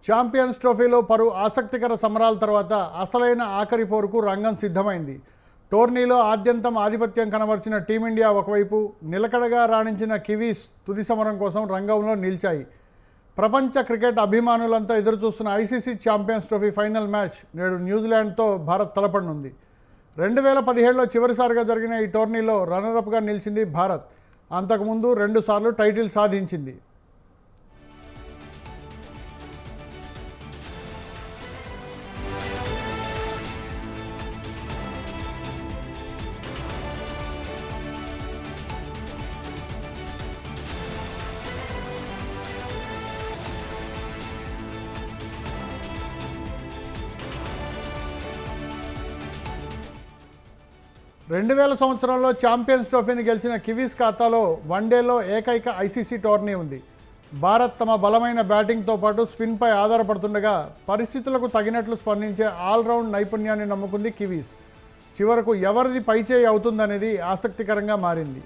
Champions ట్రోఫీలో పలు ఆసక్తికర సమరాల తర్వాత అసలైన ఆఖరి పోరుకు రంగం సిద్ధమైంది. టోర్నీలో ఆద్యంతం ఆధిపత్యం కనబర్చిన టీమిండియా ఒకవైపు, నిలకడగా రాణించిన కివీస్ తుది సమరం కోసం రంగంలో నిలిచాయి. ప్రపంచ క్రికెట్ అభిమానులంతా ఎదురుచూస్తున్న ICC champions trophy final match నేడు న్యూజిలాండ్తో భారత్ తలపడనుంది. 2017లో చివరిసారిగా జరిగిన ఈ టోర్నీలో రన్నరప్గా నిలిచింది భారత్. అంతకుముందు 2 సార్లు టైటిల్ సాధించింది. సంవత్సరంలో ఛాంపియన్స్ ట్రోఫీని గెలిచిన కివీస్ ఖాతాలో వన్డేలో ఏకైక ఐసీసీ టోర్నీ ఉంది. భారత్ తమ బలమైన బ్యాటింగ్తో పాటు స్పిన్పై ఆధారపడుతుండగా పరిస్థితులకు తగినట్లు స్పందించే ఆల్రౌండ్ నైపుణ్యాన్ని నమ్ముకుంది కివీస్. చివరకు ఎవరిది పైచేయి అవుతుందనేది ఆసక్తికరంగా మారింది.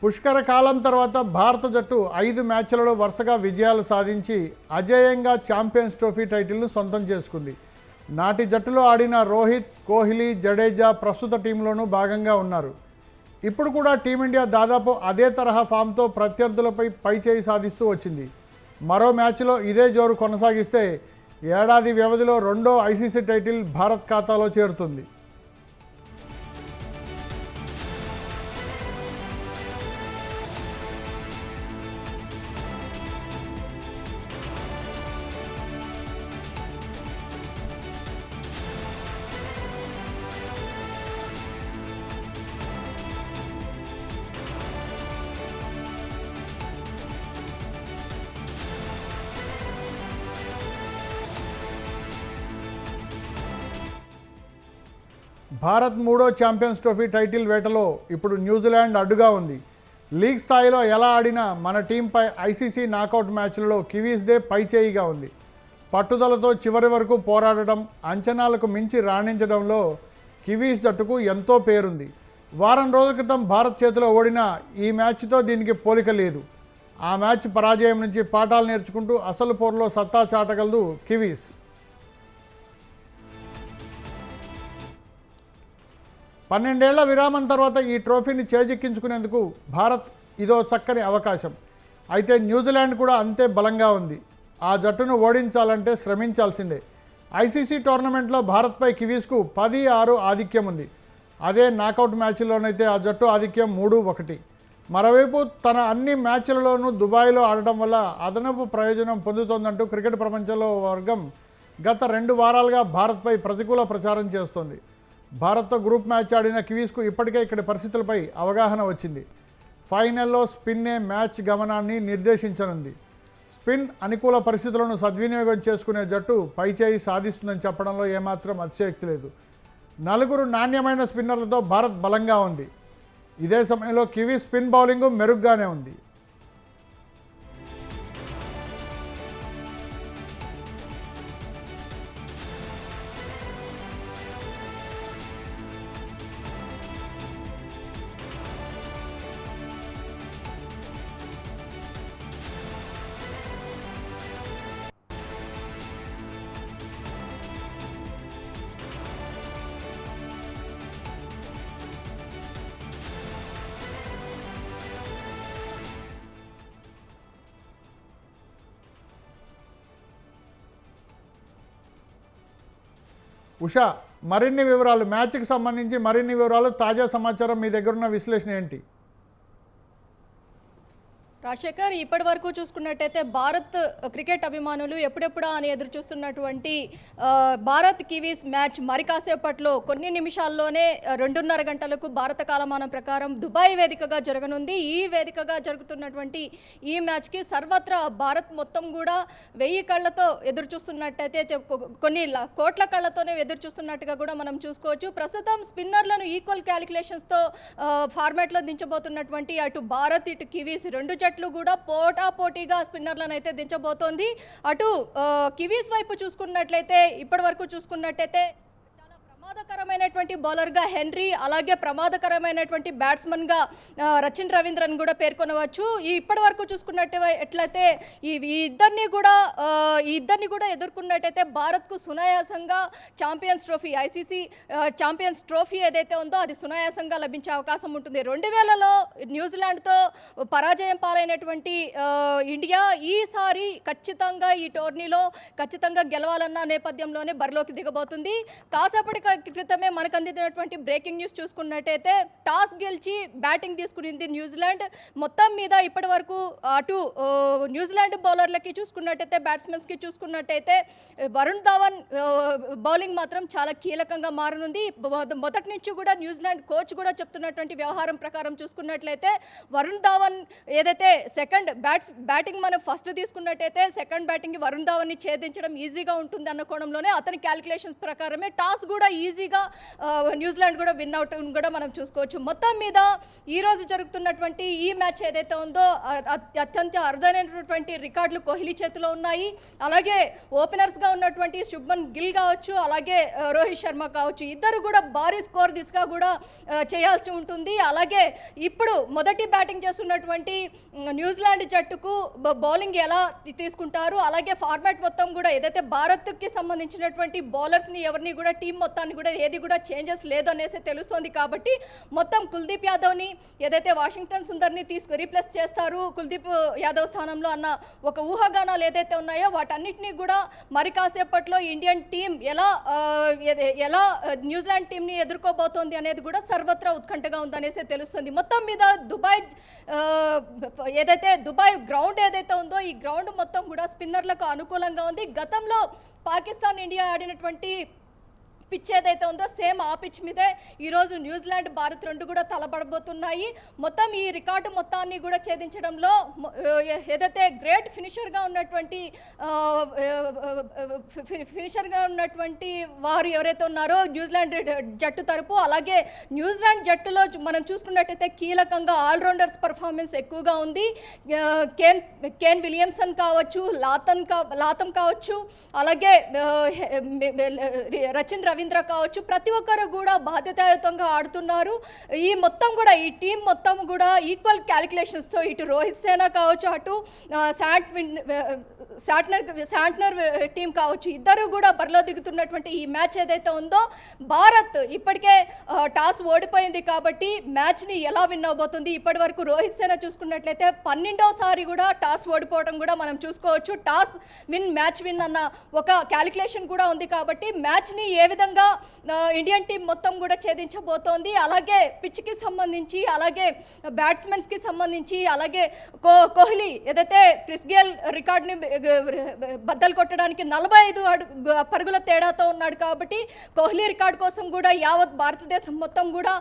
పుష్కర కాలం తర్వాత భారత జట్టు 5 మ్యాచ్లలో వరుసగా విజయాలు సాధించి అజేయంగా ఛాంపియన్స్ ట్రోఫీ టైటిల్ను సొంతం చేసుకుంది. నాటి జట్టులో ఆడిన రోహిత్, కోహ్లీ, జడేజా ప్రస్తుత టీంలోనూ భాగంగా ఉన్నారు. ఇప్పుడు కూడా టీమిండియా దాదాపు అదే తరహా ఫామ్తో ప్రత్యర్థులపై పైచేయి సాధిస్తూ వచ్చింది. మరో మ్యాచ్లో ఇదే జోరు కొనసాగిస్తే ఏడాది వ్యవధిలో 2వ ఐసీసీ టైటిల్ భారత్ ఖాతాలో చేరుతుంది. భారత్ 3వ ఛాంపియన్స్ ట్రోఫీ టైటిల్ వేటలో ఇప్పుడు న్యూజిలాండ్ అడ్డుగా ఉంది. లీగ్ స్థాయిలో ఎలా ఆడినా మన టీంపై ఐసీసీ నాకౌట్ మ్యాచ్లలో కివీస్దే పైచేయిగా ఉంది. పట్టుదలతో చివరి వరకు పోరాడడం, అంచనాలకు మించి రాణించడంలో కివీస్ జట్టుకు ఎంతో పేరుంది. వారం రోజుల క్రితం భారత్ చేతిలో ఓడిన ఈ మ్యాచ్తో దీనికి పోలిక లేదు. ఆ మ్యాచ్ పరాజయం నుంచి పాఠాలు నేర్చుకుంటూ అసలు పోరులో సత్తా చాటగలదు కివీస్. 12 ఏళ్ల విరామం తర్వాత ఈ ట్రోఫీని చేజిక్కించుకునేందుకు భారత్ ఇదో చక్కని అవకాశం. అయితే న్యూజిలాండ్ కూడా అంతే బలంగా ఉంది. ఆ జట్టును ఓడించాలంటే శ్రమించాల్సిందే. ఐసీసీ టోర్నమెంట్లో భారత్పై కివీస్కు 10-6 ఆధిక్యం ఉంది. అదే నాకౌట్ మ్యాచ్లోనైతే ఆ జట్టు ఆధిక్యం 3-1. మరోవైపు తన అన్ని మ్యాచ్లలోనూ దుబాయ్లో ఆడటం వల్ల అదనపు ప్రయోజనం పొందుతోందంటూ క్రికెట్ ప్రపంచంలో వర్గం గత 2 వారాలుగా భారత్పై ప్రతికూల ప్రచారం చేస్తోంది. భారత్తో గ్రూప్ మ్యాచ్ ఆడిన కివీస్కు ఇప్పటికే ఇక్కడి పరిస్థితులపై అవగాహన వచ్చింది. ఫైనల్లో స్పిన్నే మ్యాచ్ గమనాన్ని నిర్దేశించనుంది. స్పిన్ అనుకూల పరిస్థితులను సద్వినియోగం చేసుకునే జట్టు పైచేయి సాధిస్తుందని చెప్పడంలో ఏమాత్రం అతిశయోక్తి లేదు. 4 నాణ్యమైన స్పిన్నర్లతో భారత్ బలంగా ఉంది. ఇదే సమయంలో కివీస్ స్పిన్ బౌలింగ్ మెరుగ్గానే ఉంది. ఉషా, మరిన్ని వివరాలు, మ్యాచ్కి సంబంధించి మరిన్ని వివరాలు, తాజా సమాచారం, మీ దగ్గర ఉన్న విశ్లేషణ ఏంటి? రాజశేఖర్, ఇప్పటి వరకు చూసుకున్నట్టయితే భారత్ క్రికెట్ అభిమానులు ఎప్పుడెప్పుడా అని ఎదురు చూస్తున్నటువంటి భారత్ కివీస్ మ్యాచ్ మరి కాసేపట్లో కొన్ని నిమిషాల్లోనే 2:30 గంటలకు భారత కాలమానం ప్రకారం దుబాయ్ వేదికగా జరగనుంది. ఈ వేదికగా జరుగుతున్నటువంటి ఈ మ్యాచ్కి సర్వత్రా భారత్ మొత్తం కూడా 1000 కళ్ళతో ఎదురు చూస్తున్నట్టయితే కొన్ని కోట్ల కళ్ళతోనే ఎదురు చూస్తున్నట్టుగా కూడా మనం చూసుకోవచ్చు. ప్రస్తుతం స్పిన్నర్లను ఈక్వల్ క్యాలిక్యులేషన్స్తో ఫార్మాట్లో దించబోతున్నటువంటి అటు భారత్ ఇటు కివీస్ రెండు జట్లు కూడా పోటాపోటీగా స్పిన్నర్లను అయితే దించబోతోంది. అటు కివీస్ వైపు చూసుకున్నట్లయితే ఇప్పటి వరకు చూసుకున్నట్టయితే ప్రమాదకరమైనటువంటి బౌలర్గా హెన్రీ, అలాగే ప్రమాదకరమైనటువంటి బ్యాట్స్మన్గా రచిన్ రవీంద్రన్ కూడా పేర్కొనవచ్చు. ఇప్పటి వరకు చూసుకున్నట్లయితే ఈ ఇద్దరిని కూడా ఎదుర్కొన్నట్టయితే భారత్కు సునాయాసంగా champions trophy, ICC champions trophy ఏదైతే ఉందో అది సునాయాసంగా లభించే అవకాశం ఉంటుంది. 2000లో న్యూజిలాండ్తో పరాజయం పాలైనటువంటి ఇండియా ఈసారి ఖచ్చితంగా ఈ టోర్నీలో ఖచ్చితంగా గెలవాలన్న నేపథ్యంలోనే బరిలోకి దిగబోతుంది. కాసేపటి క్రితమే మనకు అందినటువంటి బ్రేకింగ్ న్యూస్ చూసుకున్నట్టయితే టాస్ గెలిచి బ్యాటింగ్ తీసుకునింది న్యూజిలాండ్. మొత్తం మీద ఇప్పటి వరకు అటు న్యూజిలాండ్ బౌలర్లకి చూసుకున్నట్టయితే బ్యాట్స్మెన్స్కి చూసుకున్నట్టయితే వరుణ్ ధావన్ బౌలింగ్ మాత్రం చాలా కీలకంగా మారనుంది. మొదటి నుంచి కూడా న్యూజిలాండ్ కోచ్ కూడా చెప్తున్నటువంటి వ్యవహారం ప్రకారం చూసుకున్నట్లయితే వరుణ్ ధావన్ ఏదైతే బ్యాటింగ్ మనం ఫస్ట్ తీసుకున్నట్టయితే సెకండ్ బ్యాటింగ్ వరుణ్ ధావన్ని ఛేదించడం ఈజీగా ఉంటుంది అన్న కోణంలోనే అతని క్యాలిక్యులేషన్స్ ప్రకారమే టాస్ కూడా ఈజీగా న్యూజిలాండ్ కూడా విన్ అవుట్ కూడా మనం చూసుకోవచ్చు. మొత్తం మీద ఈరోజు జరుగుతున్నటువంటి ఈ మ్యాచ్ ఏదైతే ఉందో అత్యంత అరుదైనటువంటి రికార్డులు కోహ్లీ చేతిలో ఉన్నాయి. అలాగే ఓపెనర్స్గా ఉన్నటువంటి శుభ్మన్ గిల్ కావచ్చు, అలాగే రోహిత్ శర్మ కావచ్చు, ఇద్దరు కూడా భారీ స్కోర్ దిశగా కూడా చేయాల్సి ఉంటుంది. అలాగే ఇప్పుడు మొదటి బ్యాటింగ్ చేస్తున్నటువంటి న్యూజిలాండ్ జట్టుకు బౌలింగ్ ఎలా తీసుకుంటారు, అలాగే ఫార్మాట్ మొత్తం కూడా ఏదైతే భారత్కి సంబంధించినటువంటి బౌలర్స్ని ఎవరిని కూడా టీం మొత్తాన్ని కూడా ఏది కూడా చేంజెస్ లేదు అనేసి తెలుస్తోంది. కాబట్టి మొత్తం కుల్దీప్ యాదవ్ని ఏదైతే వాషింగ్టన్ సుందర్ని రీప్లేస్ చేస్తారు కుల్దీప్ యాదవ్ స్థానంలో అన్న ఒక ఊహాగానాలు ఏదైతే ఉన్నాయో వాటన్నిటినీ కూడా మరి కాసేపట్లో ఇండియన్ టీం ఎలా న్యూజిలాండ్ టీంని ఎదుర్కోబోతోంది అనేది కూడా సర్వత్రా ఉత్కంఠగా ఉందనేసి తెలుస్తుంది. మొత్తం మీద దుబాయ్ గ్రౌండ్ ఏదైతే ఉందో ఈ గ్రౌండ్ మొత్తం కూడా స్పిన్నర్లకు అనుకూలంగా ఉంది. గతంలో పాకిస్తాన్ ఇండియా ఆడినటువంటి పిచ్ ఏదైతే ఉందో సేమ్ ఆ పిచ్ మీదే ఈరోజు న్యూజిలాండ్ భారత్ రెండు కూడా తలపడబోతున్నాయి. మొత్తం ఈ రికార్డు మొత్తాన్ని కూడా ఛేదించడంలో ఏదైతే గ్రేట్ ఫినిషర్గా ఉన్నటువంటి వారు ఎవరైతే ఉన్నారో న్యూజిలాండ్ జట్టు తరపు, అలాగే న్యూజిలాండ్ జట్టులో మనం చూసుకున్నట్టయితే కీలకంగా ఆల్రౌండర్స్ పర్ఫార్మెన్స్ ఎక్కువగా ఉంది. కేన్ విలియమ్సన్ కావచ్చు, లాతం కావచ్చు, అలాగే రచిన్ రవీంద్ర కావచ్చు, ప్రతి ఒక్కరు కూడా బాధ్యతాయుతంగా ఆడుతున్నారు. ఈ టీం మొత్తం కూడా ఈక్వల్ క్యాలిక్యులేషన్స్తో ఇటు రోహిత్ సేన కావచ్చు, అటు శాంట్నర్ టీం కావచ్చు, ఇద్దరు కూడా బరిలో దిగుతున్నటువంటి ఈ మ్యాచ్ ఏదైతే ఉందో భారత్ ఇప్పటికే టాస్ ఓడిపోయింది కాబట్టి మ్యాచ్ని ఎలా విన్ అవబోతుంది. ఇప్పటి వరకు రోహిత్ సేన చూసుకున్నట్లయితే 12వసారి కూడా టాస్ ఓడిపోవడం కూడా మనం చూసుకోవచ్చు. టాస్ విన్ మ్యాచ్ విన్ అన్న ఒక క్యాలిక్యులేషన్ కూడా ఉంది కాబట్టి మ్యాచ్ని ఏ విధంగా ఇండియన్ టీం మొత్తం కూడా ఛేదించబోతోంది. అలాగే పిచ్కి సంబంధించి, అలాగే బ్యాట్స్మెన్స్కి సంబంధించి, అలాగే కోహ్లీ ఏదైతే క్రిస్ గేల్ రికార్డ్ని బద్దలు కొట్టడానికి 45 పరుగుల తేడాతో ఉన్నాడు కాబట్టి కోహ్లీ రికార్డ్ కోసం కూడా యావత్ భారతదేశం మొత్తం కూడా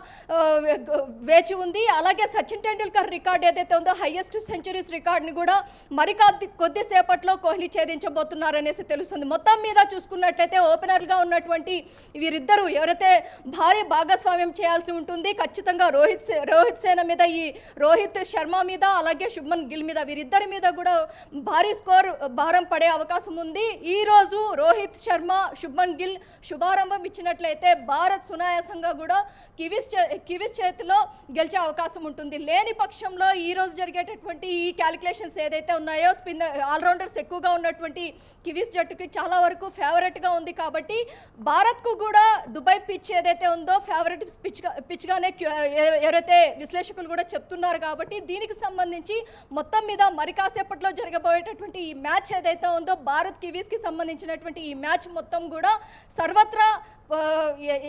వేచి ఉంది. అలాగే సచిన్ టెండూల్కర్ రికార్డ్ ఏదైతే ఉందో హైయెస్ట్ సెంచరీస్ రికార్డ్ని కూడా మరి కొద్దిసేపట్లో కోహ్లీ ఛేదించబోతున్నారనేసి తెలుస్తుంది. మొత్తం మీద చూసుకున్నట్లయితే ఓపెనర్గా ఉన్నటువంటి వీరిద్దరూ ఎవరైతే భారీ భాగస్వామ్యం చేయాల్సి ఉంటుంది ఖచ్చితంగా రోహిత్ సేన మీద, ఈ రోహిత్ శర్మ మీద, అలాగే శుభ్మన్ గిల్ మీద, వీరిద్దరి మీద కూడా భారీ స్కోర్ భారం పడే అవకాశం ఉంది. ఈరోజు రోహిత్ శర్మ, శుభ్మన్ గిల్ శుభారంభం ఇచ్చినట్లయితే భారత్ సునాయాసంగా కూడా కివీస్ చేతిలో గెలిచే అవకాశం ఉంటుంది. లేని పక్షంలో ఈరోజు జరిగేటటువంటి ఈ క్యాలిక్యులేషన్స్ ఏదైతే ఉన్నాయో ఆల్రౌండర్స్ ఎక్కువగా ఉన్నటువంటి కివీస్ జట్టుకి చాలా వరకు ఫేవరెట్గా ఉంది. కాబట్టి భారత్కు కూడా దుబాయ్ పిచ్ ఏదైతే ఉందో ఫేవరెట్ పిచ్గానే ఎవరైతే విశ్లేషకులు కూడా చెప్తున్నారు. కాబట్టి దీనికి సంబంధించి మొత్తం మీద మరి కాసేపట్లో జరగబోయేటటువంటి ఈ మ్యాచ్ మ్యాచ్ ఏదైతే ఉందో భారత్ కివీస్కి సంబంధించినటువంటి ఈ మ్యాచ్ మొత్తం కూడా సర్వత్రా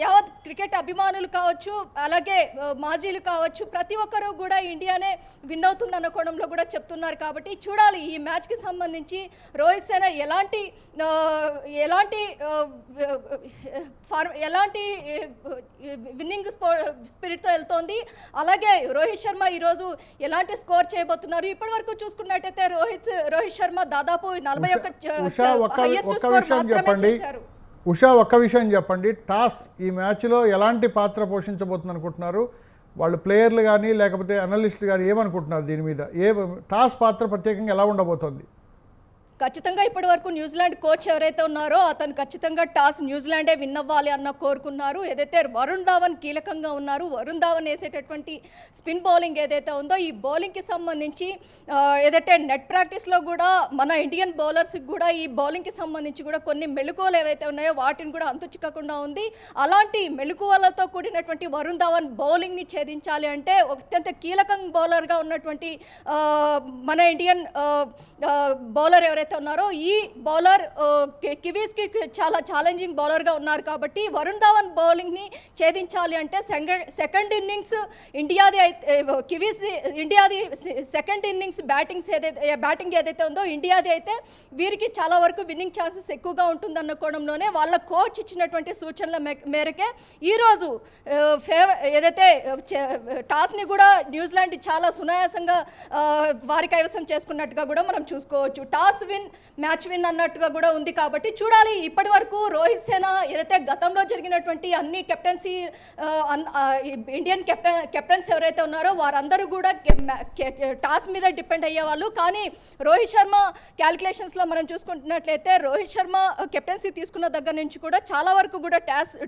యావత్ క్రికెట్ అభిమానులు కావచ్చు, అలాగే మాజీలు కావచ్చు, ప్రతి ఒక్కరూ కూడా ఇండియానే విన్ అవుతుందన్న కోణంలో కూడా చెప్తున్నారు. కాబట్టి చూడాలి ఈ మ్యాచ్కి సంబంధించి రోహిత్ సేన ఎలాంటి విన్నింగ్ స్పిరిట్తో వెళ్తోంది, అలాగే రోహిత్ శర్మ ఈరోజు ఎలాంటి స్కోర్ చేయబోతున్నారు. ఇప్పటి వరకు చూసుకున్నట్టయితే రోహిత్ శర్మ దాదాపు 41 హైయెస్ట్ స్కోర్ మాత్రమే చేశారు. ఉషా, ఒక్క విషయం చెప్పండి, టాస్ ఈ మ్యాచ్లో ఎలాంటి పాత్ర పోషించబోతుంది అనుకుంటున్నారు? వాళ్ళు ప్లేయర్లు కానీ లేకపోతే అనలిస్టులు కానీ ఏమనుకుంటున్నారు దీని మీద? టాస్ పాత్ర ప్రత్యేకంగా ఎలా ఉండబోతోంది? ఖచ్చితంగా ఇప్పటి వరకు న్యూజిలాండ్ కోచ్ ఎవరైతే ఉన్నారో అతను ఖచ్చితంగా టాస్ న్యూజిలాండే విన్ అవ్వాలి అన్న కోరుకున్నారు. ఏదైతే వరుణ్ ధావన్ కీలకంగా ఉన్నారు, వరుణ్ ధావన్ వేసేటటువంటి స్పిన్ బౌలింగ్ ఏదైతే ఉందో ఈ బౌలింగ్కి సంబంధించి ఏదైతే నెట్ ప్రాక్టీస్లో కూడా మన ఇండియన్ బౌలర్స్కి కూడా ఈ బౌలింగ్కి సంబంధించి కూడా కొన్ని మెళుకువలు ఏవైతే ఉన్నాయో వాటిని కూడా అంతు చిక్కకుండా ఉంది. అలాంటి మెళుకువలతో కూడినటువంటి వరుణ్ ధావన్ బౌలింగ్ని ఛేదించాలి అంటే అత్యంత కీలకం బౌలర్గా ఉన్నటువంటి మన ఇండియన్ బౌలర్ ఎవరైతే ఉన్నారో ఈ బౌలర్ కివీస్కి చాలా ఛాలెంజింగ్ బౌలర్గా ఉన్నారు. కాబట్టి వరుణ్ ధావన్ బౌలింగ్ని ఛేదించాలి అంటే సెకండ్ ఇన్నింగ్స్ ఇండియాది సెకండ్ ఇన్నింగ్స్ బ్యాటింగ్ ఏదైతే ఉందో ఇండియాది అయితే వీరికి చాలా వరకు విన్నింగ్ ఛాన్సెస్ ఎక్కువగా ఉంటుందన్న కోణంలోనే వాళ్ళ కోచ్ ఇచ్చినటువంటి సూచనల మేరకే ఈరోజు ఏదైతే టాస్ని కూడా న్యూజిలాండ్ చాలా సునాయాసంగా వారి కైవసం చేసుకున్నట్టుగా కూడా మనం చూసుకోవచ్చు. టాస్ విన్ మ్యాచ్ విన్ అన్నట్టుగా కూడా ఉంది. కాబట్టి చూడాలి. ఇప్పటి వరకు రోహిత్ సేన ఏదైతే గతంలో జరిగినటువంటి అన్ని కెప్టెన్సీ ఇండియన్ కెప్టెన్స్ ఎవరైతే ఉన్నారో వారందరూ కూడా టాస్ మీద డిపెండ్ అయ్యేవాళ్ళు. కానీ రోహిత్ శర్మ క్యాలిక్యులేషన్స్లో మనం చూసుకుంటున్నట్లయితే రోహిత్ శర్మ కెప్టెన్సీ తీసుకున్న దగ్గర నుంచి కూడా చాలా వరకు కూడా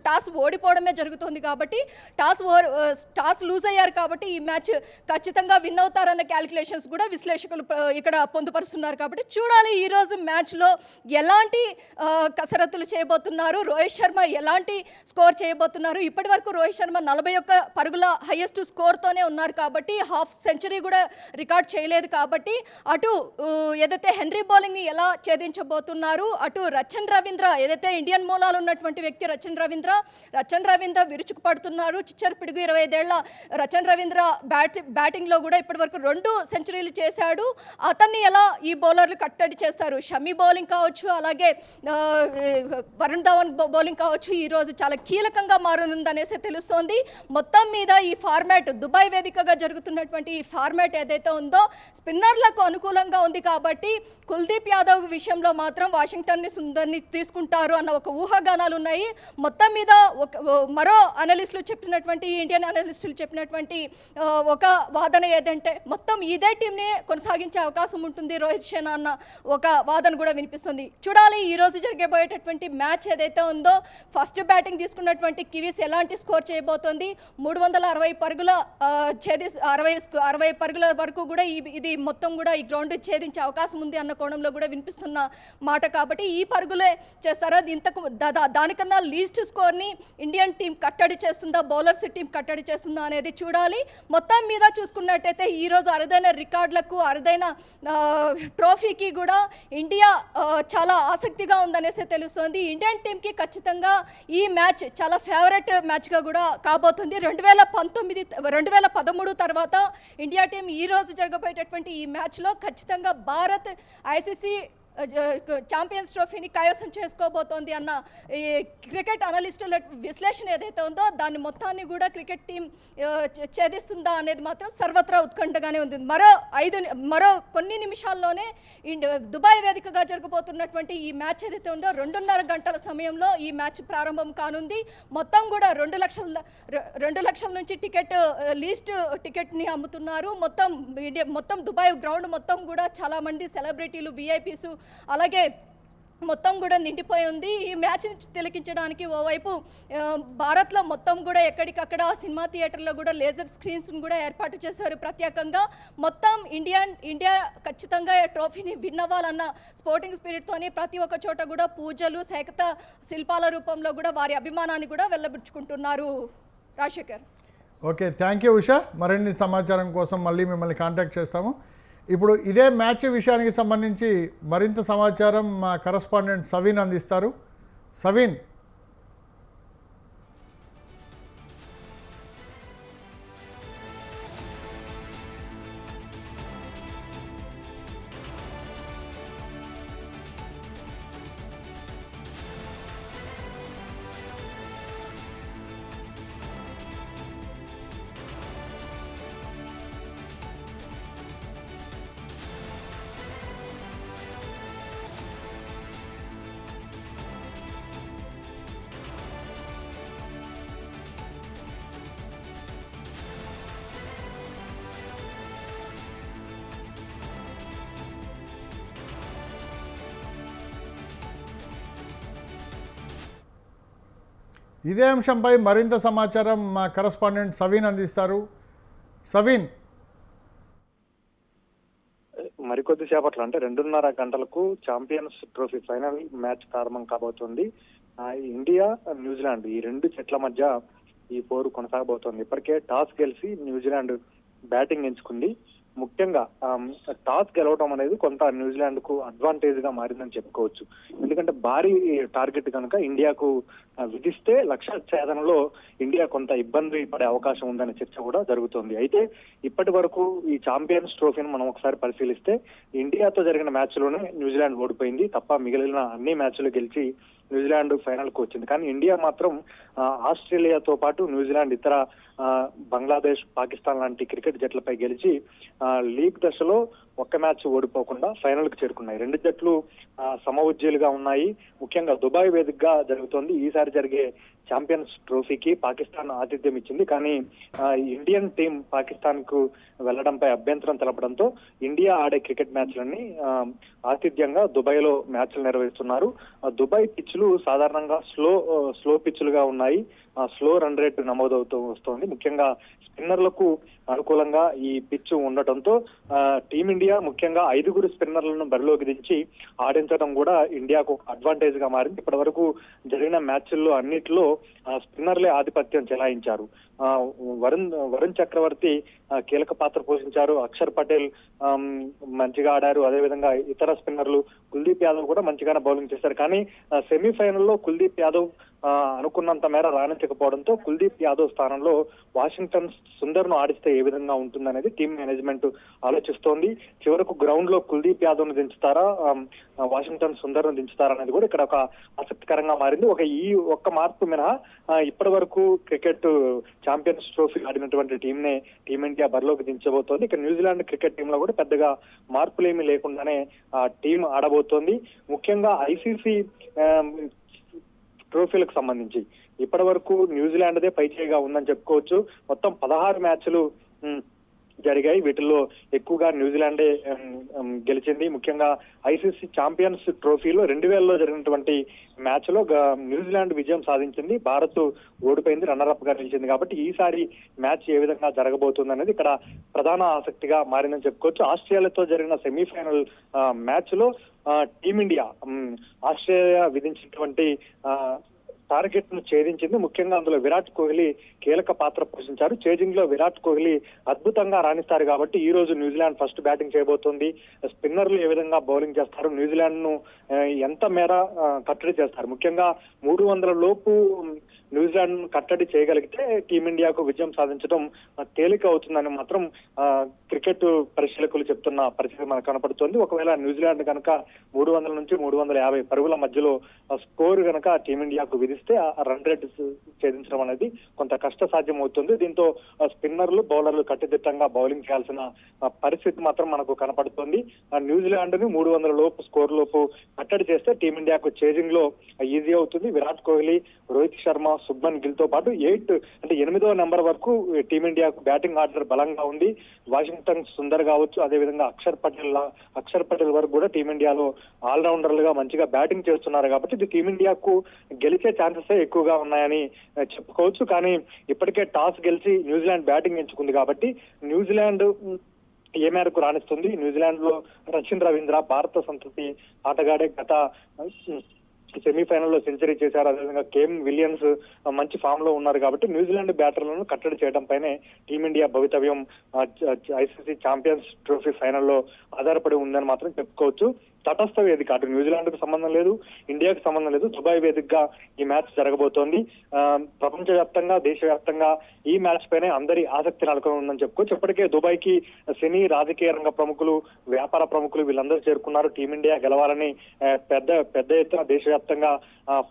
టాస్ ఓడిపోవడమే జరుగుతుంది. కాబట్టి టాస్ లూజ్ అయ్యారు. కాబట్టి ఈ మ్యాచ్ ఖచ్చితంగా విన్ అవుతారన్న క్యాలిక్యులేషన్స్ కూడా విశ్లేషకులు ఇక్కడ పొందుపరుస్తున్నారు. కాబట్టి చూడాలి ఈరోజు మ్యాచ్లో ఎలాంటి కసరత్తులు చేయబోతున్నారు, రోహిత్ శర్మ ఎలాంటి స్కోర్ చేయబోతున్నారు. ఇప్పటి వరకు రోహిత్ శర్మ 41 పరుగుల హైయెస్ట్ స్కోర్తోనే ఉన్నారు. కాబట్టి హాఫ్ సెంచరీ కూడా రికార్డ్ చేయలేదు. కాబట్టి అటు ఏదైతే హెన్రీ బౌలింగ్ని ఎలా ఛేదించబోతున్నారు, అటు రచన్ రవీంద్ర ఏదైతే ఇండియన్ మూలాలు ఉన్నటువంటి వ్యక్తి రచన్ రవీంద్ర విరుచుకుపడుతున్నారు. చిచ్చర్ పిడుగు 25 ఏళ్ల రచన్ రవీంద్ర బ్యాటింగ్లో కూడా ఇప్పటి వరకు 2 సెంచరీలు చేశాడు. అతన్ని ఎలా ఈ బౌలర్లు కట్టడి చేస్తారు? షమి బౌలింగ్ కావచ్చు, అలాగే వరుణ్ ధావన్ బౌలింగ్ కావచ్చు ఈరోజు చాలా కీలకంగా మారనుందనేసి తెలుస్తోంది. మొత్తం మీద ఈ ఫార్మాట్ దుబాయ్ వేదికగా జరుగుతున్నటువంటి ఈ ఫార్మాట్ ఏదైతే ఉందో స్పిన్నర్లకు అనుకూలంగా ఉంది. కాబట్టి కుల్దీప్ యాదవ్ విషయంలో మాత్రం వాషింగ్టన్ని సుందర్ని తీసుకుంటారు అన్న ఒక ఊహాగానాలు ఉన్నాయి. మొత్తం మీద మరో అనలిస్టులు చెప్పినటువంటి ఇండియన్ అనలిస్టులు చెప్పినటువంటి ఒక వాదన ఏదంటే మొత్తం ఇదే టీంని కొనసాగించే అవకాశం ఉంటుంది రోహిత్ సేన అన్న ఒక వాదన కూడా వినిపిస్తుంది. చూడాలి ఈ రోజు జరిగబోయేటటువంటి మ్యాచ్ ఏదైతే ఉందో ఫస్ట్ బ్యాటింగ్ తీసుకున్నటువంటి కివీస్ ఎలాంటి స్కోర్ చేయబోతోంది. 360 పరుగుల 60 పరుగుల వరకు కూడా ఇది మొత్తం కూడా ఈ గ్రౌండ్ ఛేదించే అవకాశం ఉంది అన్న కోణంలో కూడా వినిపిస్తున్న మాట. కాబట్టి ఈ పరుగులే చేస్తారా, దానికన్నా లీస్ట్ స్కోర్ని ఇండియన్ టీం కట్టడి చేస్తుందా, బౌలర్స్ టీం కట్టడి చేస్తుందా అనేది చూడాలి. మొత్తం మీద చూసుకున్నట్టయితే ఈరోజు అరుదైన రికార్డులకు అరుదైన ట్రోఫీకి కూడా ఇండియా చాలా ఆసక్తిగా ఉందనేసి తెలుస్తోంది. ఇండియన్ టీంకి ఖచ్చితంగా ఈ మ్యాచ్ చాలా ఫేవరెట్ మ్యాచ్గా కూడా కాబోతుంది. 2013 తర్వాత ఇండియా టీం ఈ రోజు జరగబోయేటటువంటి ఈ మ్యాచ్లో ఖచ్చితంగా భారత్ ఐసీసీ ఛాంపియన్స్ ట్రోఫీని కైవసం చేసుకోబోతోంది అన్న ఈ క్రికెట్ అనలిస్టుల విశ్లేషణ ఏదైతే ఉందో దాన్ని మొత్తాన్ని కూడా క్రికెట్ టీం ఛేదిస్తుందా అనేది మాత్రం సర్వత్రా ఉత్కంఠగానే ఉంది. మరో కొన్ని నిమిషాల్లోనే దుబాయ్ వేదికగా జరగబోతున్నటువంటి ఈ మ్యాచ్ ఏదైతే ఉందో 2.5 గంటల సమయంలో ఈ మ్యాచ్ ప్రారంభం కానుంది. మొత్తం కూడా 2 లక్షల నుంచి లీస్ట్ టికెట్ని అమ్ముతున్నారు. మొత్తం దుబాయ్ గ్రౌండ్ మొత్తం కూడా చాలామంది సెలబ్రిటీలు, విఐపీస్ అలాగే మొత్తం కూడా నిండిపోయి ఉంది. ఈ మ్యాచ్ని తిలకించడానికి ఓవైపు భారత్లో మొత్తం కూడా ఎక్కడికక్కడ సినిమా థియేటర్లో కూడా లేజర్ స్క్రీన్స్ని కూడా ఏర్పాటు చేశారు ప్రత్యేకంగా. మొత్తం ఇండియా ఖచ్చితంగా ట్రోఫీని విన్ అవ్వాలన్న స్పోర్టింగ్ స్పిరిట్తోని ప్రతి ఒక్క చోట కూడా పూజలు, శాఖత శిల్పాల రూపంలో కూడా వారి అభిమానాన్ని కూడా వెళ్ళబుచ్చుకుంటున్నారు. Rajasekhar. Okay, thank you Usha. మరిన్ని సమాచారం కోసం మళ్ళీ మిమ్మల్ని కాంటాక్ట్ చేస్తాము. ఇప్పుడు ఇదే మ్యాచ్ విషయానికి సంబంధించి మరింత సమాచారం మా కరస్పాండెంట్ సవీన్ అందిస్తారు. సవీన్, ఇదే అంశంపై మరింత సమాచారం మా కరస్పాండెంట్ సవీన్ అందిస్తారు. సవీన్, మరికొద్ది సేపట్లో అంటే 2:30 గంటలకు ఛాంపియన్స్ ట్రోఫీ ఫైనల్ మ్యాచ్ ప్రారంభం కాబోతోంది. ఇండియా, న్యూజిలాండ్ ఈ రెండు జట్ల మధ్య ఈ పోరు కొనసాగబోతోంది. ఇప్పటికే టాస్ గెలిచి న్యూజిలాండ్ బ్యాటింగ్ ఎంచుకుంది. ముఖ్యంగా టాస్ గెలవడం అనేది కొంత న్యూజిలాండ్ కు అడ్వాంటేజ్ గా మారిందని చెప్పుకోవచ్చు. ఎందుకంటే భారీ టార్గెట్ కనుక ఇండియాకు విధిస్తే లక్ష్య ఛేదనలో ఇండియా కొంత ఇబ్బంది పడే అవకాశం ఉందనే చర్చ కూడా జరుగుతోంది. అయితే ఇప్పటి వరకు ఈ ఛాంపియన్స్ ట్రోఫీని మనం ఒకసారి పరిశీలిస్తే ఇండియాతో జరిగిన మ్యాచ్ లోనే న్యూజిలాండ్ ఓడిపోయింది తప్ప మిగిలిన అన్ని మ్యాచ్లు గెలిచి న్యూజిలాండ్ ఫైనల్ కు వచ్చింది. కానీ ఇండియా మాత్రం ఆస్ట్రేలియాతో పాటు న్యూజిలాండ్, ఇతర బంగ్లాదేశ్, పాకిస్తాన్ లాంటి క్రికెట్ జట్లపై గెలిచి లీగ్ దశలో ఒక్క మ్యాచ్ ఓడిపోకుండా ఫైనల్ కు చేరుకున్నాయి. రెండు జట్లు సమఉజ్జీలుగా ఉన్నాయి. ముఖ్యంగా దుబాయ్ వేదికగా జరుగుతోంది. ఈసారి జరిగే ఛాంపియన్స్ ట్రోఫీకి పాకిస్తాన్ ఆతిథ్యం ఇచ్చింది. కానీ ఇండియన్ టీం పాకిస్తాన్ కు వెళ్లడంపై అభ్యంతరం తెలపడంతో ఇండియా ఆడే క్రికెట్ మ్యాచ్లన్నీ ఆతిథ్యంగా దుబాయ్ లో మ్యాచ్లు నిర్వహిస్తున్నారు. దుబాయ్ పిచ్లు సాధారణంగా స్లో పిచ్లుగా ఉన్నాయి. స్లో రన్ రేట్ నమోదవుతూ వస్తోంది. ముఖ్యంగా స్పిన్నర్లకు అనుకూలంగా ఈ పిచ్ ఉండటంతో టీమిండియా ముఖ్యంగా 5 స్పిన్నర్లను బరిలోకి దించి ఆడించడం కూడా ఇండియాకు అడ్వాంటేజ్ గా మారింది. ఇప్పటి వరకు జరిగిన మ్యాచ్ల్లో అన్నిట్లో స్పిన్నర్లే ఆధిపత్యం చెలాయించారు. వరుణ్ చక్రవర్తి కీలక పాత్ర పోషించారు. అక్షర్ పటేల్ మంచిగా ఆడారు. అదేవిధంగా ఇతర స్పిన్నర్లు కుల్దీప్ యాదవ్ కూడా మంచిగానే బౌలింగ్ చేశారు. కానీ సెమీఫైనల్లో కుల్దీప్ యాదవ్ అనుకున్నంత మేర రాణించకపోవడంతో కుల్దీప్ యాదవ్ స్థానంలో వాషింగ్టన్ సుందర్ ను ఆడిస్తే ఏ విధంగా ఉంటుందనేది టీం మేనేజ్మెంట్ ఆలోచిస్తోంది. చివరకు గ్రౌండ్ లో కుల్దీప్ యాదవ్ ను దించుతారా, వాషింగ్టన్ సుందర్ ను దించుతారా అనేది కూడా ఇక్కడ ఒక ఆసక్తికరంగా మారింది. ఈ ఒక్క మార్పు మినహా ఇప్పటి వరకు క్రికెట్ ఛాంపియన్స్ ట్రోఫీ ఆడినటువంటి టీమిండియా బరిలోకి దించబోతోంది. ఇక న్యూజిలాండ్ క్రికెట్ టీంలో కూడా పెద్దగా మార్పులేమీ లేకుండానే టీం ఆడబోతోంది. ముఖ్యంగా ఐసీసీ ట్రోఫీలకు సంబంధించి ఇప్పటి వరకు న్యూజిలాండ్దే పైచేయిగా ఉందని చెప్పుకోవచ్చు. మొత్తం 16 మ్యాచ్లు జరిగాయి. వీటిల్లో ఎక్కువగా న్యూజిలాండే గెలిచింది. ముఖ్యంగా ఐసీసీ ఛాంపియన్స్ ట్రోఫీలో 2000లో జరిగినటువంటి మ్యాచ్ లో న్యూజిలాండ్ విజయం సాధించింది. భారత్ ఓడిపోయింది, రన్నర్ గా నిలిచింది. కాబట్టి ఈసారి మ్యాచ్ ఏ విధంగా జరగబోతుంది అనేది ఇక్కడ ప్రధాన ఆసక్తిగా మారిందని చెప్పుకోవచ్చు. ఆస్ట్రేలియాతో జరిగిన సెమీఫైనల్ మ్యాచ్ లో టీమిండియా ఆస్ట్రేలియా విధించినటువంటి టార్గెట్ ను ఛేదించింది. ముఖ్యంగా అందులో విరాట్ కోహ్లీ కీలక పాత్ర పోషించారు. చేజింగ్ లో విరాట్ కోహ్లీ అద్భుతంగా రాణిస్తారు. కాబట్టి ఈ రోజు న్యూజిలాండ్ ఫస్ట్ బ్యాటింగ్ చేయబోతోంది. స్పిన్నర్లు ఏ విధంగా బౌలింగ్ చేస్తారు, న్యూజిలాండ్ ను ఎంత మేర కట్టడి చేస్తారు, ముఖ్యంగా 300 లోపు న్యూజిలాండ్ కట్టడి చేయగలిగితే టీమిండియాకు విజయం సాధించడం తేలిక అవుతుందని మాత్రం క్రికెట్ పరిశీలకులు చెప్తున్న పరిస్థితి మనకు కనపడుతోంది. ఒకవేళ న్యూజిలాండ్ కనుక 300 నుంచి 350 పరుగుల మధ్యలో స్కోర్ కనుక టీమిండియాకు విధిస్తే ఆ రన్ రేట్ ఛేదించడం అనేది కొంత కష్ట సాధ్యం అవుతుంది. దీంతో స్పిన్నర్లు, బౌలర్లు కట్టుదిట్టంగా బౌలింగ్ చేయాల్సిన పరిస్థితి మాత్రం మనకు కనపడుతోంది. న్యూజిలాండ్ ని 300 లోపు స్కోర్ లోపు కట్టడి చేస్తే టీమిండియాకు చేజింగ్ లో ఈజీ అవుతుంది. విరాట్ కోహ్లీ, రోహిత్ శర్మ, శుభ్మన్ గిల్ తో పాటు 8వ నెంబర్ వరకు టీమిండియాకు బ్యాటింగ్ ఆర్డర్ బలంగా ఉంది. వాషింగ్టన్ సుందర్ కావచ్చు, అదేవిధంగా అక్షర్ పటేల్ వరకు కూడా టీమిండియాలో ఆల్రౌండర్లుగా మంచిగా బ్యాటింగ్ చేస్తున్నారు. కాబట్టి ఇది టీమిండియాకు గెలిచే ఛాన్సెస్ ఎక్కువగా ఉన్నాయని చెప్పుకోవచ్చు. కానీ ఇప్పటికే టాస్ గెలిచి న్యూజిలాండ్ బ్యాటింగ్ ఎంచుకుంది. కాబట్టి న్యూజిలాండ్ ఏ మేరకు రాణిస్తుంది? న్యూజిలాండ్ లో రచిన్ రవీంద్ర భారత సంతతి ఆటగాడే. గత సెమీఫైనల్లో సెంచరీ చేశారు. అదేవిధంగా కేమ్ విలియమ్స్ మంచి ఫామ్ లో ఉన్నారు కాబట్టి న్యూజిలాండ్ బ్యాటర్లను కట్టడి చేయడం పైనే టీమిండియా భవితవ్యం ఐసీసీ ఛాంపియన్స్ ట్రోఫీ ఫైనల్లో ఆధారపడి ఉందని మాత్రం చెప్పుకోవచ్చు. తటస్థ వేదిక, అటు న్యూజిలాండ్ కు సంబంధం లేదు, ఇండియాకు సంబంధం లేదు, దుబాయ్ వేదికగా ఈ మ్యాచ్ జరగబోతోంది. ప్రపంచవ్యాప్తంగా దేశవ్యాప్తంగా ఈ మ్యాచ్ పైనే అందరి ఆసక్తి నెలకొని ఉందని చెప్పుకోవచ్చు. ఇప్పటికే దుబాయ్ కి సినీ రాజకీయ రంగ ప్రముఖులు, వ్యాపార ప్రముఖులు వీళ్ళందరూ చేరుకున్నారు. టీమిండియా గెలవాలని పెద్ద ఎత్తున దేశవ్యాప్తంగా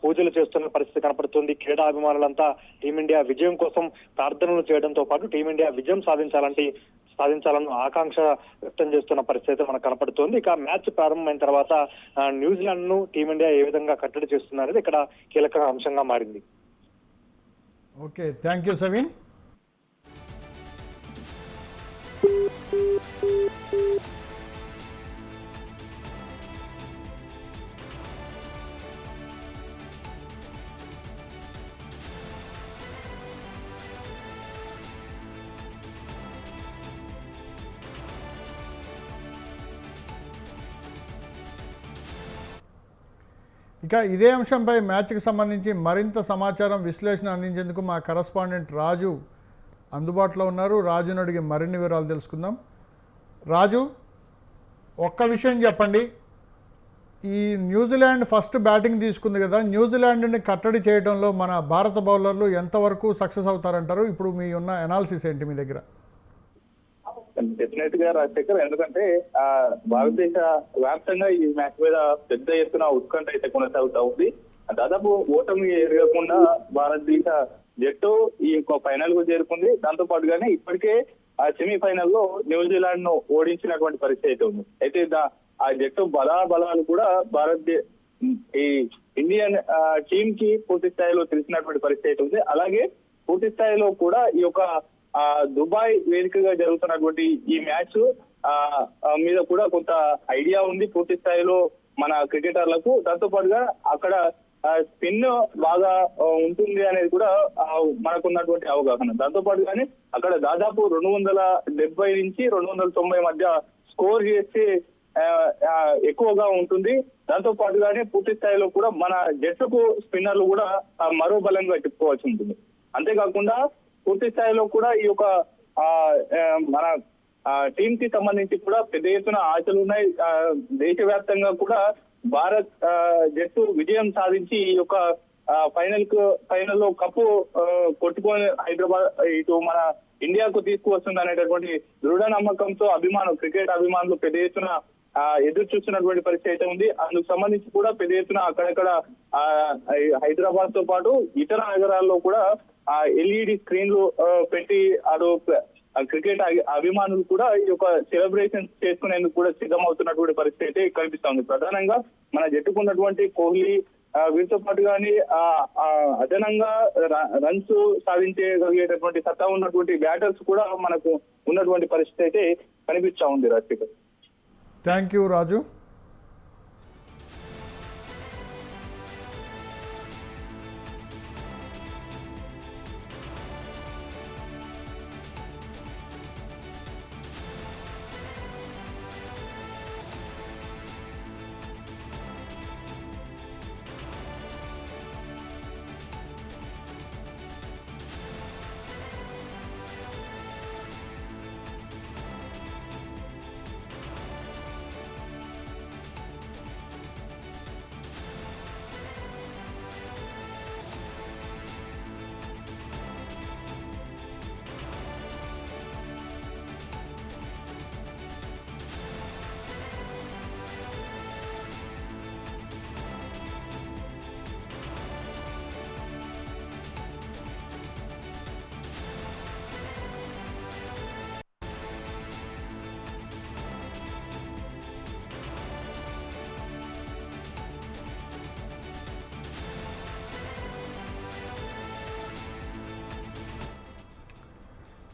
పూజలు చేస్తున్న పరిస్థితి కనపడుతుంది. క్రీడా అభిమానులంతా టీమిండియా విజయం కోసం ప్రార్థనలు చేయడంతో పాటు టీమిండియా విజయం సాధించాలన్న ఆకాంక్ష వ్యక్తం చేస్తున్న పరిస్థితి మనకు కనపడుతోంది. ఇక మ్యాచ్ ప్రారంభమైన తర్వాత న్యూజిలాండ్ ను టీమిండియా ఏ విధంగా కట్టడి చేస్తుందనేది ఇక్కడ కీలక అంశంగా మారింది. Okay, thank you Saveen. ఇక ఇదే అంశంపై మ్యాచ్కి సంబంధించి మరింత సమాచారం, విశ్లేషణ అందించేందుకు మా కరస్పాండెంట్ రాజు అందుబాటులో ఉన్నారు. రాజును అడిగి మరిన్ని వివరాలు తెలుసుకుందాం. రాజు, ఒక్క విషయం చెప్పండి, ఈ న్యూజిలాండ్ ఫస్ట్ బ్యాటింగ్ తీసుకుంది కదా, న్యూజిలాండ్ని కట్టడి చేయడంలో మన భారత బౌలర్లు ఎంతవరకు సక్సెస్ అవుతారంటారు? ఇప్పుడు మీ ఉన్న అనాలిసిస్ ఏంటి మీ దగ్గర? డెఫినెట్ గా రాజశేఖర్, ఎందుకంటే భారతదేశ వ్యాప్తంగా ఈ మ్యాచ్ మీద పెద్ద ఎత్తున ఉత్కంఠ అయితే కొనసాగుతా ఉంది. దాదాపు ఓటమి ఎరగకుండా భారతదేశ జట్టు ఈ ఫైనల్ కు చేరుకుంది. దాంతో పాటుగానే ఇప్పటికే ఆ సెమీఫైనల్ లో న్యూజిలాండ్ ను ఓడించినటువంటి పరిస్థితి అయితే ఉంది. అయితే ఆ జట్టు బలాలు కూడా ఈ ఇండియన్ టీమ్ కి పూర్తి స్థాయిలో తెలిసినటువంటి పరిస్థితి ఉంది. అలాగే పూర్తి స్థాయిలో కూడా ఈ యొక్క దుబాయ్ వేదికగా జరుగుతున్నటువంటి ఈ మ్యాచ్ మీద కూడా కొంత ఐడియా ఉంది పూర్తి స్థాయిలో మన క్రికెటర్లకు. దాంతో పాటుగా అక్కడ స్పిన్ బాగా ఉంటుంది అనేది కూడా మనకున్నటువంటి అవగాహన. దాంతో పాటుగానే అక్కడ దాదాపు 270 నుంచి 290 మధ్య స్కోర్ చేస్తే ఎక్కువగా ఉంటుంది. దాంతో పాటుగానే పూర్తి స్థాయిలో కూడా మన జట్టుకు స్పిన్నర్లు కూడా మరో బలంగా చెప్పుకోవాల్సి ఉంటుంది. అంతేకాకుండా పూర్తి స్థాయిలో కూడా ఈ యొక్క మన టీం కి సంబంధించి కూడా పెద్ద ఎత్తున ఆశలు ఉన్నాయి. దేశవ్యాప్తంగా కూడా భారత్ జట్టు విజయం సాధించి ఈ యొక్క ఫైనల్లో కప్పు కొట్టుకొని హైదరాబాద్ ఇటు మన ఇండియాకు తీసుకువస్తుంది అనేటటువంటి దృఢ నమ్మకంతో క్రికెట్ అభిమానులు పెద్ద ఎత్తున ఎదురు చూస్తున్నటువంటి పరిస్థితి అయితే ఉంది. అందుకు సంబంధించి కూడా పెద్ద ఎత్తున అక్కడక్కడ హైదరాబాద్ తో పాటు ఇతర నగరాల్లో కూడా ఎల్ఈడి స్క్రీన్లు పెట్టి క్రికెట్ అభిమానులు కూడా ఈ యొక్క సెలబ్రేషన్ చేసుకునేందుకు కూడా సిద్ధమవుతున్నటువంటి పరిస్థితి అయితే కనిపిస్తుంది. ప్రధానంగా మన జట్టుకున్నటువంటి కోహ్లీ వీరితో పాటు కానీ అదనంగా రన్స్ సాధించగలిగేటటువంటి సత్తా ఉన్నటువంటి బ్యాటర్స్ కూడా మనకు ఉన్నటువంటి పరిస్థితి అయితే కనిపిస్తా ఉంది. రాజశేఖర్, థ్యాంక్ యూ రాజు.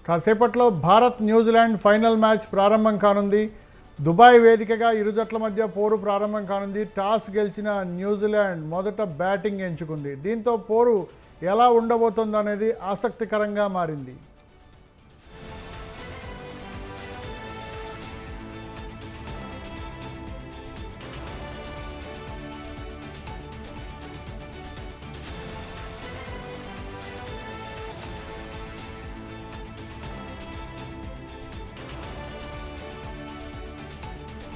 కాసేపట్లో భారత్ న్యూజిలాండ్ ఫైనల్ మ్యాచ్ ప్రారంభం కానుంది. దుబాయ్ వేదికగా ఇరు జట్ల మధ్య పోరు ప్రారంభం కానుంది. టాస్ గెలిచిన న్యూజిలాండ్ మొదట బ్యాటింగ్ ఎంచుకుంది. దీంతో పోరు ఎలా ఉండబోతుందనేది ఆసక్తికరంగా మారింది.